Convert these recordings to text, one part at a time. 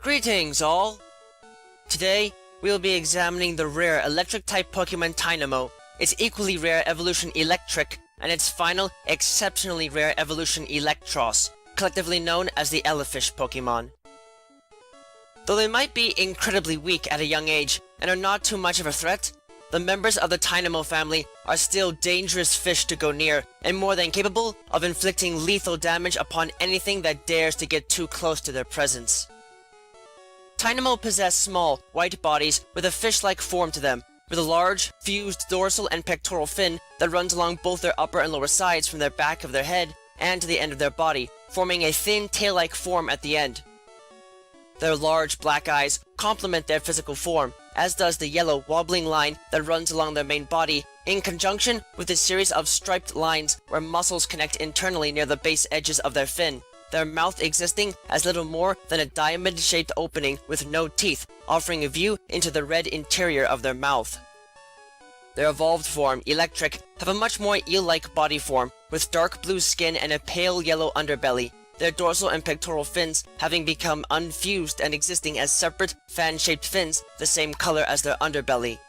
Greetings all! Today, we will be examining the rare electric-type Pokemon Tynamo, its equally rare evolution Eelektrik, and its final, exceptionally rare evolution Eelektross, collectively known as the EleFish Pokémon. Though they might be incredibly weak at a young age and are not too much of a threat, the members of the Tynamo family are still dangerous fish to go near and more than capable of inflicting lethal damage upon anything that dares to get too close to their presence. Tynamo possess small, white bodies with a fish-like form to them, with a large, fused dorsal and pectoral fin that runs along both their upper and lower sides from their back of their head and to the end of their body, forming a thin tail-like form at the end. Their large black eyes complement their physical form, as does the yellow wobbling line that runs along their main body, in conjunction with a series of striped lines where muscles connect internally near the base edges of their fin, their mouth existing as little more than a diamond-shaped opening with no teeth, offering a view into the red interior of their mouth. Their evolved form, Eelektrik, have a much more eel-like body form, with dark blue skin and a pale yellow underbelly, their dorsal and pectoral fins having become unfused and existing as separate, fan-shaped fins the same color as their underbelly.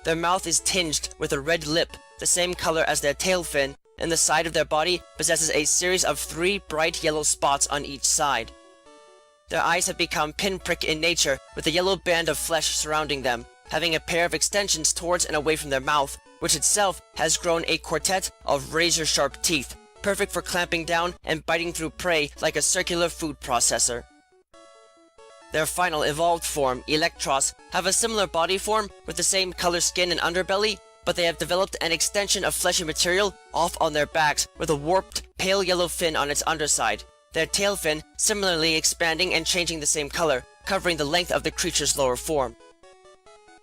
Their mouth is tinged with a red lip, the same color as their tail fin, and the side of their body possesses a series of 3 bright yellow spots on each side. Their eyes have become pinprick in nature, with a yellow band of flesh surrounding them, having a pair of extensions towards and away from their mouth, which itself has grown a quartet of razor-sharp teeth, perfect for clamping down and biting through prey like a circular food processor. Their final evolved form, Eelektros, have a similar body form with the same color skin and underbelly, but they have developed an extension of fleshy material off on their backs with a warped, pale yellow fin on its underside, their tail fin similarly expanding and changing the same color, covering the length of the creature's lower form.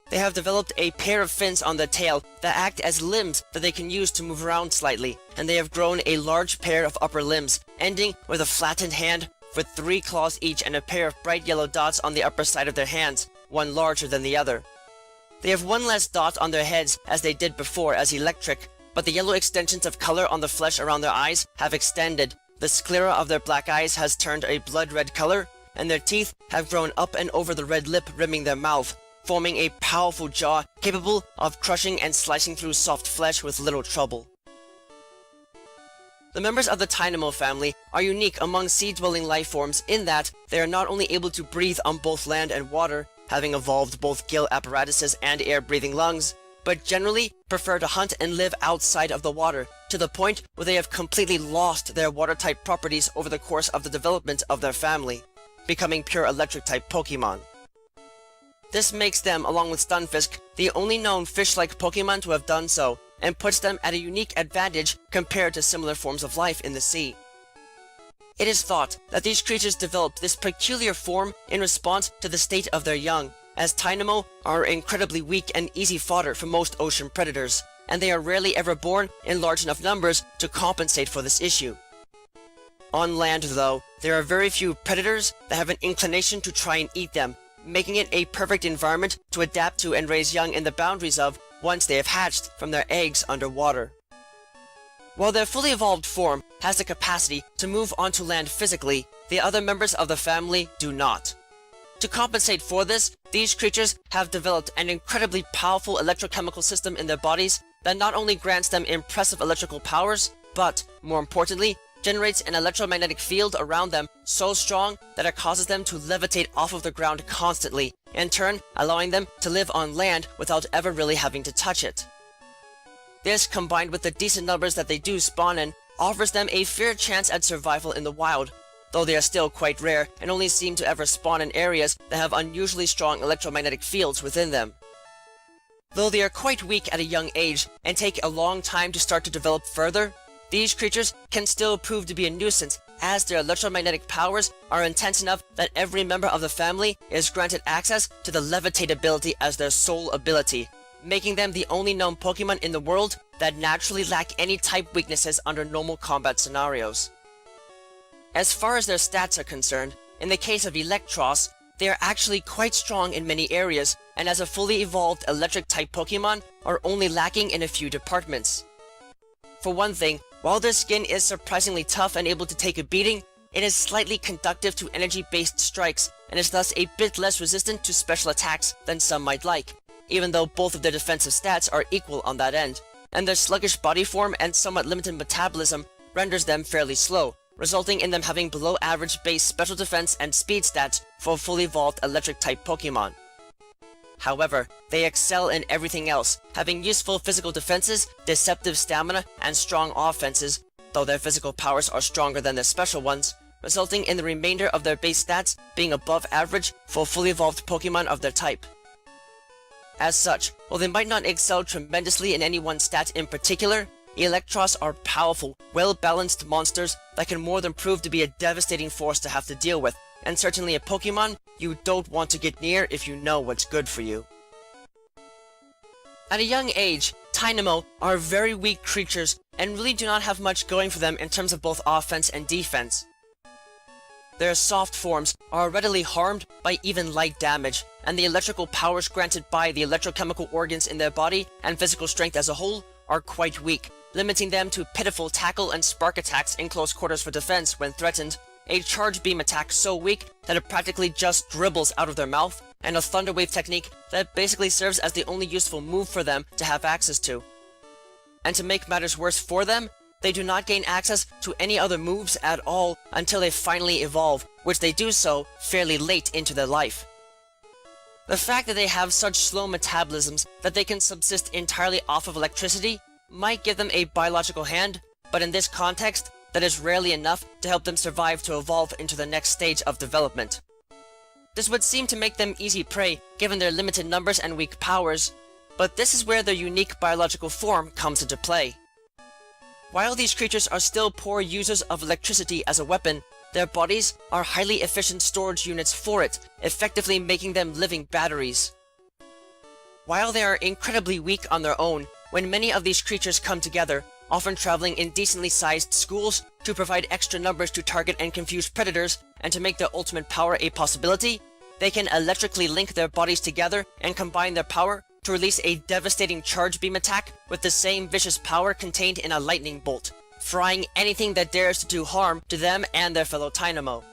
They have developed a pair of fins on their tail that act as limbs that they can use to move around slightly, and they have grown a large pair of upper limbs, ending with a flattened hand with 3 claws each and a pair of bright yellow dots on the upper side of their hands, one larger than the other. They have one less dot on their heads as they did before as Eelektrik, but the yellow extensions of color on the flesh around their eyes have extended, the sclera of their black eyes has turned a blood-red color, and their teeth have grown up and over the red lip rimming their mouth, forming a powerful jaw capable of crushing and slicing through soft flesh with little trouble. The members of the Tynamo family are unique among sea-dwelling life forms in that they are not only able to breathe on both land and water, having evolved both gill apparatuses and air-breathing lungs, but generally prefer to hunt and live outside of the water, to the point where they have completely lost their water-type properties over the course of the development of their family, becoming pure electric-type Pokemon. This makes them, along with Stunfisk, the only known fish-like Pokemon to have done so, and puts them at a unique advantage compared to similar forms of life in the sea. It is thought that these creatures developed this peculiar form in response to the state of their young, as Tynamo are incredibly weak and easy fodder for most ocean predators, and they are rarely ever born in large enough numbers to compensate for this issue. On land, though, there are very few predators that have an inclination to try and eat them, making it a perfect environment to adapt to and raise young in the boundaries of once they have hatched from their eggs underwater. While their fully evolved form has the capacity to move onto land physically, the other members of the family do not. To compensate for this, these creatures have developed an incredibly powerful electrochemical system in their bodies that not only grants them impressive electrical powers, but, more importantly, generates an electromagnetic field around them so strong that it causes them to levitate off of the ground constantly, in turn allowing them to live on land without ever really having to touch it. This, combined with the decent numbers that they do spawn in, offers them a fair chance at survival in the wild, though they are still quite rare and only seem to ever spawn in areas that have unusually strong electromagnetic fields within them. Though they are quite weak at a young age and take a long time to start to develop further, these creatures can still prove to be a nuisance as their electromagnetic powers are intense enough that every member of the family is granted access to the levitate ability as their sole ability, making them the only known Pokemon in the world that naturally lack any type weaknesses under normal combat scenarios. As far as their stats are concerned, in the case of Eelektros, they are actually quite strong in many areas, and as a fully evolved electric-type Pokemon, are only lacking in a few departments. For one thing, while their skin is surprisingly tough and able to take a beating, it is slightly conductive to energy-based strikes, and is thus a bit less resistant to special attacks than some might like, even though both of their defensive stats are equal on that end, and their sluggish body form and somewhat limited metabolism renders them fairly slow, resulting in them having below average base special defense and speed stats for a fully evolved electric-type Pokemon. However, they excel in everything else, having useful physical defenses, deceptive stamina, and strong offenses, though their physical powers are stronger than their special ones, resulting in the remainder of their base stats being above average for fully evolved Pokemon of their type. As such, while they might not excel tremendously in any one stat in particular, Eelektross are powerful, well-balanced monsters that can more than prove to be a devastating force to have to deal with, and certainly a Pokemon you don't want to get near if you know what's good for you. At a young age, Tynamo are very weak creatures and really do not have much going for them in terms of both offense and defense. Their soft forms are readily harmed by even light damage, and the electrical powers granted by the electrochemical organs in their body and physical strength as a whole are quite weak, limiting them to pitiful tackle and spark attacks in close quarters for defense when threatened, a charge beam attack so weak that it practically just dribbles out of their mouth, and a thunder wave technique that basically serves as the only useful move for them to have access to. And to make matters worse for them, they do not gain access to any other moves at all until they finally evolve, which they do so fairly late into their life. The fact that they have such slow metabolisms that they can subsist entirely off of electricity might give them a biological hand, but in this context, that is rarely enough to help them survive to evolve into the next stage of development. This would seem to make them easy prey given their limited numbers and weak powers, but this is where their unique biological form comes into play. While these creatures are still poor users of electricity as a weapon, their bodies are highly efficient storage units for it, effectively making them living batteries. While they are incredibly weak on their own, when many of these creatures come together, often traveling in decently sized schools to provide extra numbers to target and confuse predators, and to make their ultimate power a possibility, they can electrically link their bodies together and combine their power to release a devastating charge beam attack with the same vicious power contained in a lightning bolt, frying anything that dares to do harm to them and their fellow Tynamo.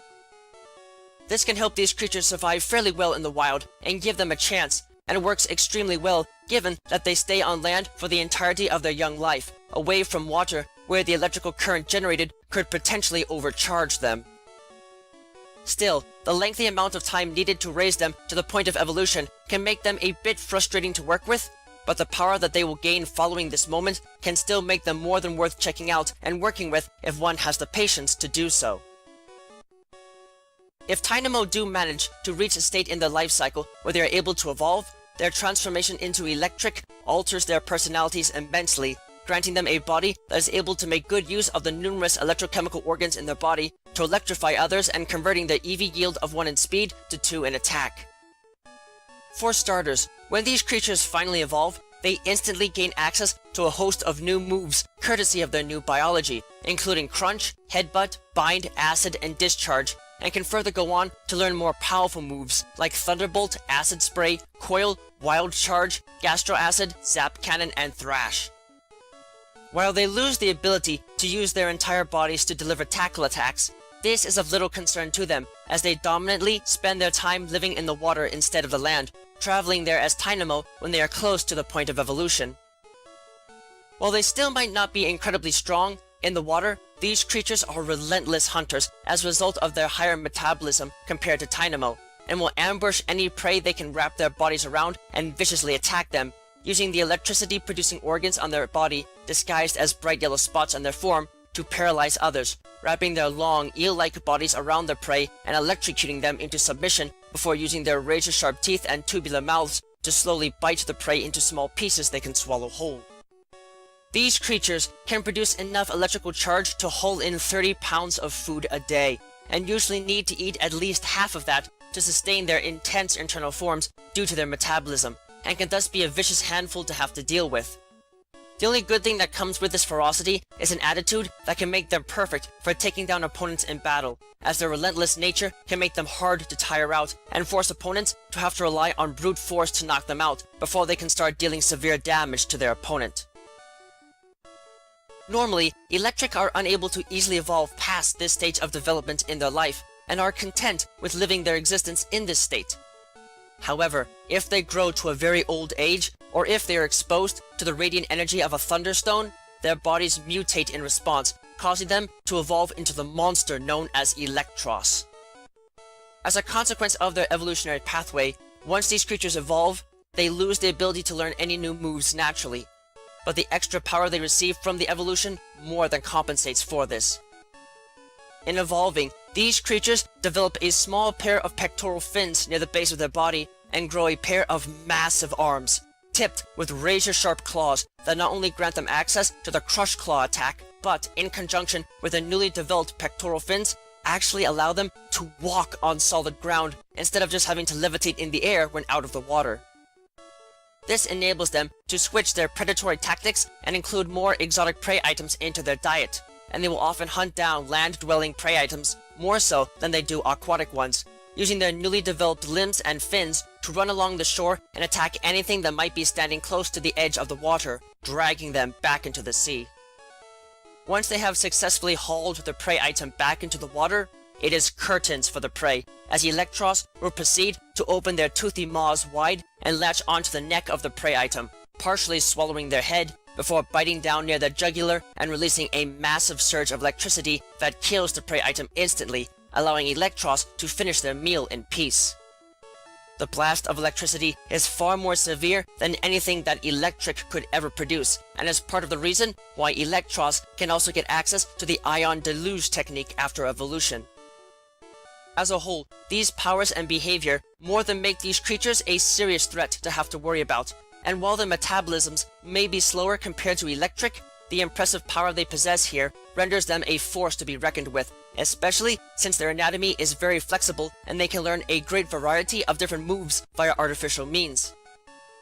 This can help these creatures survive fairly well in the wild and give them a chance, and it works extremely well given that they stay on land for the entirety of their young life, away from water where the electrical current generated could potentially overcharge them. Still, the lengthy amount of time needed to raise them to the point of evolution can make them a bit frustrating to work with, but the power that they will gain following this moment can still make them more than worth checking out and working with if one has the patience to do so. If Tynamo do manage to reach a state in their life cycle where they are able to evolve, their transformation into electric alters their personalities immensely, granting them a body that is able to make good use of the numerous electrochemical organs in their body to electrify others and converting their EV yield of 1 in speed to 2 in attack. For starters, when these creatures finally evolve, they instantly gain access to a host of new moves courtesy of their new biology, including Crunch, Headbutt, Bind, Acid, and Discharge, and can further go on to learn more powerful moves like Thunderbolt, Acid Spray, Coil, Wild Charge, Gastro Acid, Zap Cannon, and Thrash. While they lose the ability to use their entire bodies to deliver tackle attacks, this is of little concern to them, as they dominantly spend their time living in the water instead of the land, traveling there as Tynamo when they are close to the point of evolution. While they still might not be incredibly strong, in the water, these creatures are relentless hunters as a result of their higher metabolism compared to Tynamo, and will ambush any prey they can wrap their bodies around and viciously attack them, using the electricity-producing organs on their body disguised as bright yellow spots on their form to paralyze others, wrapping their long, eel-like bodies around their prey and electrocuting them into submission before using their razor-sharp teeth and tubular mouths to slowly bite the prey into small pieces they can swallow whole. These creatures can produce enough electrical charge to haul in 30 pounds of food a day, and usually need to eat at least half of that to sustain their intense internal forms due to their metabolism, and can thus be a vicious handful to have to deal with. The only good thing that comes with this ferocity is an attitude that can make them perfect for taking down opponents in battle, as their relentless nature can make them hard to tire out and force opponents to have to rely on brute force to knock them out before they can start dealing severe damage to their opponent. Normally, Eelektrik are unable to easily evolve past this stage of development in their life, and are content with living their existence in this state. However, if they grow to a very old age, or if they are exposed to the radiant energy of a thunderstone, their bodies mutate in response, causing them to evolve into the monster known as Eelektross. As a consequence of their evolutionary pathway, once these creatures evolve, they lose the ability to learn any new moves naturally. But the extra power they receive from the evolution more than compensates for this. In evolving, these creatures develop a small pair of pectoral fins near the base of their body and grow a pair of massive arms, tipped with razor-sharp claws that not only grant them access to the crush claw attack, but in conjunction with their newly developed pectoral fins, actually allow them to walk on solid ground instead of just having to levitate in the air when out of the water. This enables them to switch their predatory tactics and include more exotic prey items into their diet, and they will often hunt down land-dwelling prey items more so than they do aquatic ones, using their newly developed limbs and fins to run along the shore and attack anything that might be standing close to the edge of the water, dragging them back into the sea. Once they have successfully hauled the prey item back into the water, it is curtains for the prey, as Eelektros will proceed to open their toothy maws wide and latch onto the neck of the prey item, partially swallowing their head before biting down near their jugular and releasing a massive surge of electricity that kills the prey item instantly, allowing Eelektros to finish their meal in peace. The blast of electricity is far more severe than anything that Eelektrik could ever produce, and is part of the reason why Eelektros can also get access to the ion deluge technique after evolution. As a whole, these powers and behavior more than make these creatures a serious threat to have to worry about, and while their metabolisms may be slower compared to Eelektrik, the impressive power they possess here renders them a force to be reckoned with, especially since their anatomy is very flexible and they can learn a great variety of different moves via artificial means.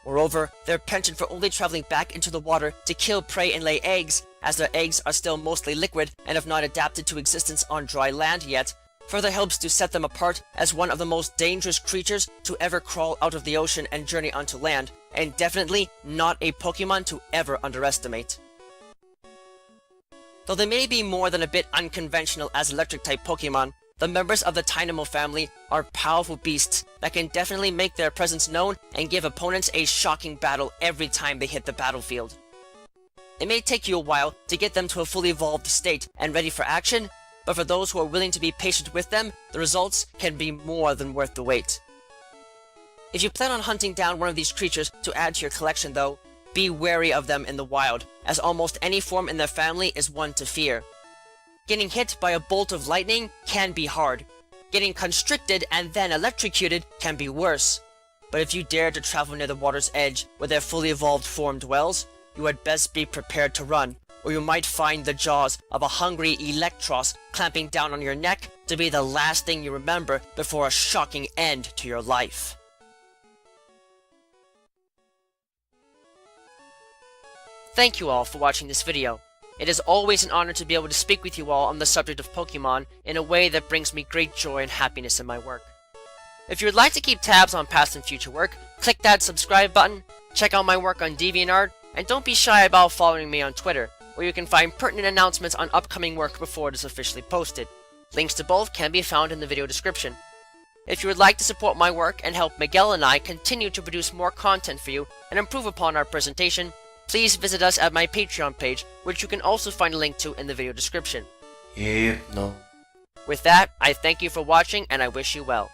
Moreover, their penchant for only traveling back into the water to kill prey and lay eggs, as their eggs are still mostly liquid and have not adapted to existence on dry land yet, further helps to set them apart as one of the most dangerous creatures to ever crawl out of the ocean and journey onto land, and definitely not a Pokemon to ever underestimate. Though they may be more than a bit unconventional as Electric-type Pokemon, the members of the Tynamo family are powerful beasts that can definitely make their presence known and give opponents a shocking battle every time they hit the battlefield. It may take you a while to get them to a fully evolved state and ready for action, but for those who are willing to be patient with them, the results can be more than worth the wait. If you plan on hunting down one of these creatures to add to your collection though, be wary of them in the wild, as almost any form in their family is one to fear. Getting hit by a bolt of lightning can be hard. Getting constricted and then electrocuted can be worse. But if you dare to travel near the water's edge where their fully evolved form dwells, you had best be prepared to run, or you might find the jaws of a hungry Eelektros clamping down on your neck to be the last thing you remember before a shocking end to your life. Thank you all for watching this video. It is always an honor to be able to speak with you all on the subject of Pokemon in a way that brings me great joy and happiness in my work. If you would like to keep tabs on past and future work, click that subscribe button, check out my work on DeviantArt, and don't be shy about following me on Twitter, where you can find pertinent announcements on upcoming work before it is officially posted. Links to both can be found in the video description. If you would like to support my work and help Miguel and I continue to produce more content for you and improve upon our presentation, please visit us at my Patreon page, which you can also find a link to in the video description. With that, I thank you for watching and I wish you well.